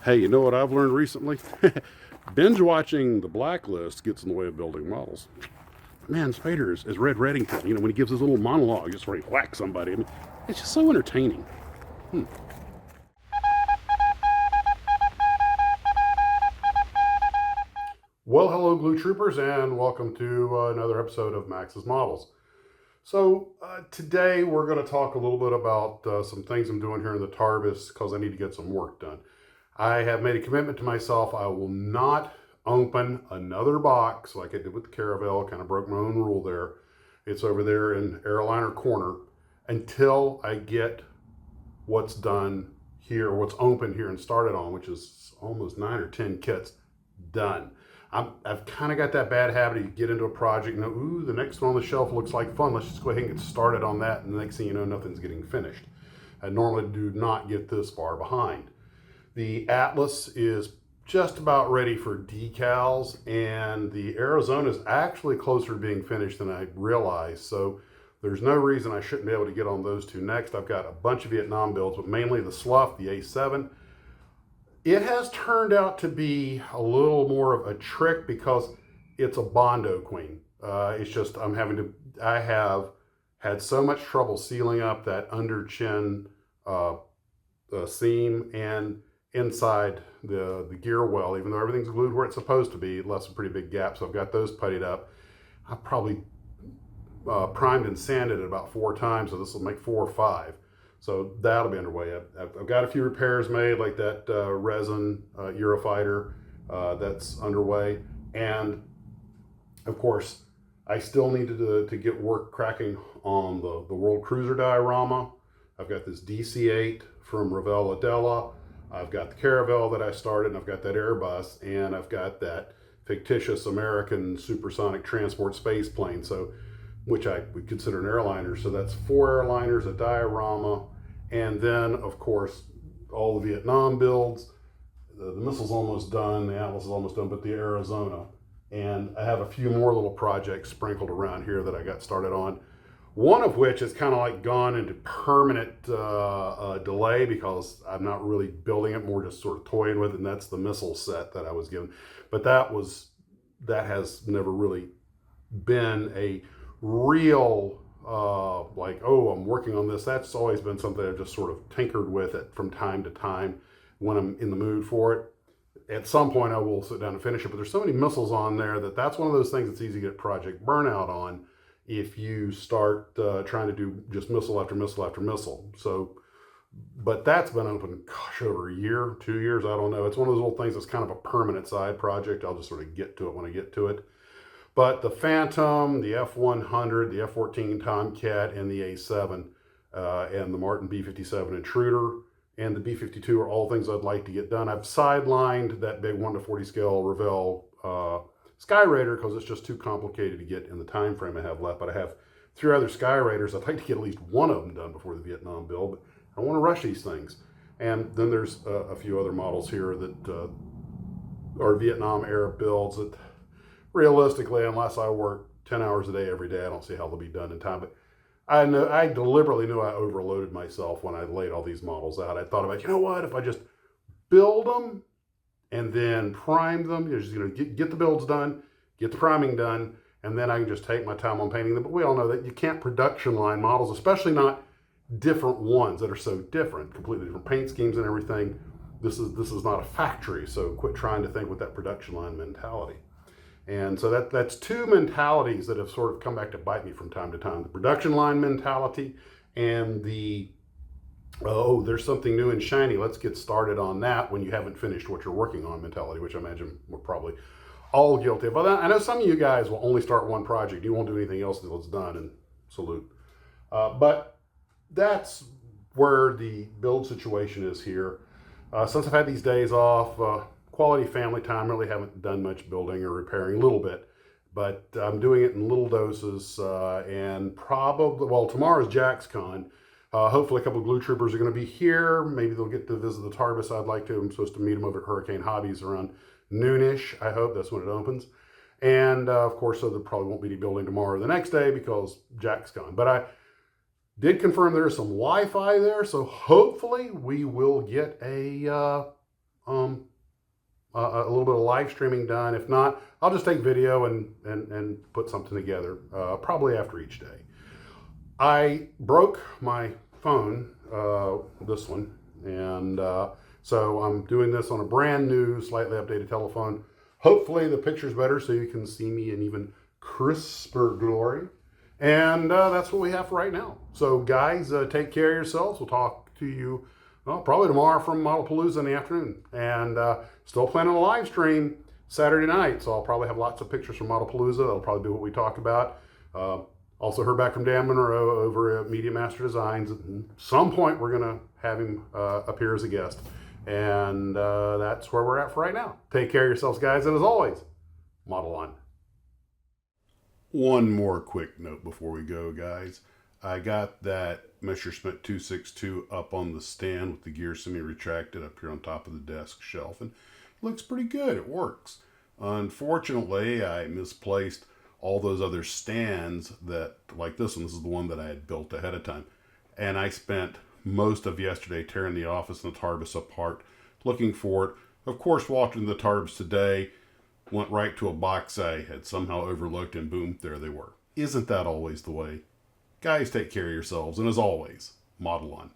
Hey, you know what I've learned recently? Binge watching The Blacklist gets in the way of building models. Man, Spader is Red Reddington. You know, when he gives his little monologue just where he whacks somebody. I mean, it's just so entertaining. Hmm. Well, hello, Glue Troopers, and welcome to another episode of Max's Models. So today we're going to talk a little bit about some things I'm doing here in the TARBIS because I need to get some work done. I have made a commitment to myself. I will not open another box like I did with the Caravel. Kind of broke my own rule there. It's over there in Airliner Corner until I get what's done here, what's open here and started on, which is almost 9 or 10 kits done. I've kind of got that bad habit. You get into a project and go, ooh, the next one on the shelf looks like fun. Let's just go ahead and get started on that. And the next thing you know, nothing's getting finished. I normally do not get this far behind. The Atlas is just about ready for decals, and the Arizona is actually closer to being finished than I realized. So there's no reason I shouldn't be able to get on those two next. I've got a bunch of Vietnam builds, but mainly the Slough, the A7. It has turned out to be a little more of a trick because it's a Bondo queen. It's just I have had so much trouble sealing up that under chin seam and inside the gear well, even though everything's glued where it's supposed to be, it left a pretty big gap. So I've got those puttied up. I probably primed and sanded it about 4 times, so this will make 4 or 5. So that'll be underway. I've got a few repairs made, like that resin Eurofighter that's underway. And of course, I still need to get work cracking on the World Cruiser diorama. I've got this DC-8 from Revell Adela. I've got the Caravel that I started, and I've got that Airbus, and I've got that fictitious American supersonic transport space plane, so which I would consider an airliner. So that's 4 airliners, a diorama, and then, of course, all the Vietnam builds. The missile's almost done, the Atlas is almost done, but the Arizona. And I have a few more little projects sprinkled around here that I got started on. One of which has kind of like gone into permanent delay because I'm not really building it, more just sort of toying with it, and that's the missile set that I was given. But that has never really been a real like, oh, I'm working on this. That's always been something I've just sort of tinkered with it from time to time when I'm in the mood for it. At some point I will sit down and finish it, but there's so many missiles on there that's one of those things that's easy to get project burnout on if you start trying to do just missile after missile after missile. So, but that's been open, gosh, over a year, 2 years, I don't know. It's one of those little things that's kind of a permanent side project. I'll just sort of get to it when I get to it. But the Phantom, the F-100, the F-14 Tomcat, and the A7, and the Martin B-57 Intruder, and the B-52 are all things I'd like to get done. I've sidelined that big 1:40 scale Revell Sky Raider because it's just too complicated to get in the time frame I have left. But I have 3 other Sky Raiders. I'd like to get at least one of them done before the Vietnam build, but I don't want to rush these things. And then there's a few other models here that are Vietnam era builds that realistically, unless I work 10 hours a day every day, I don't see how they'll be done in time. But I deliberately knew I overloaded myself when I laid all these models out. I thought about, you know what, if I just build them and then prime them, you're just get the builds done, get the priming done, and then I can just take my time on painting them. But we all know that you can't production line models, especially not different ones that are so different, completely different paint schemes and everything. This is not a factory, so quit trying to think with that production line mentality. And so that's 2 mentalities that have sort of come back to bite me from time to time. The production line mentality and the, oh, there's something new and shiny, let's get started on that when you haven't finished what you're working on mentality, which I imagine we're probably all guilty of. But I know some of you guys will only start one project. You won't do anything else until it's done, and salute. But that's where the build situation is here. Since I've had these days off, quality family time, really haven't done much building or repairing, a little bit, but I'm doing it in little doses, and probably, well, tomorrow's JaxCon. Hopefully a couple of Glue Troopers are going to be here. Maybe they'll get to visit the TARBIS. I'd like to. I'm supposed to meet them over at Hurricane Hobbies around noonish. I hope that's when it opens. And of course, so there probably won't be any building tomorrow or the next day because JaxCon. But I did confirm there's some Wi-Fi there, so hopefully we will get a a little bit of live streaming done. If not, I'll just take video and put something together, probably after each day. I broke my phone, this one, and so I'm doing this on a brand new, slightly updated telephone. Hopefully the picture's better so you can see me in even crisper glory. And that's what we have for right now. So guys, take care of yourselves. We'll talk to you, well, probably tomorrow from Modelpalooza in the afternoon. And still planning a live stream Saturday night. So I'll probably have lots of pictures from Modelpalooza. That'll probably be what we talk about. Also heard back from Dan Monroe over at Media Master Designs. At some point, we're going to have him appear as a guest. And that's where we're at for right now. Take care of yourselves, guys. And as always, model on. One more quick note before we go, guys. I got that Messerschmitt 262 up on the stand with the gear semi-retracted up here on top of the desk shelf. And it looks pretty good. It works. Unfortunately, I misplaced all those other stands that, like this one, this is the one that I had built ahead of time. And I spent most of yesterday tearing the office and the TARBIS apart, looking for it. Of course, walked into the TARBIS today, went right to a box I had somehow overlooked, and boom, there they were. Isn't that always the way? Guys, take care of yourselves, and as always, model on.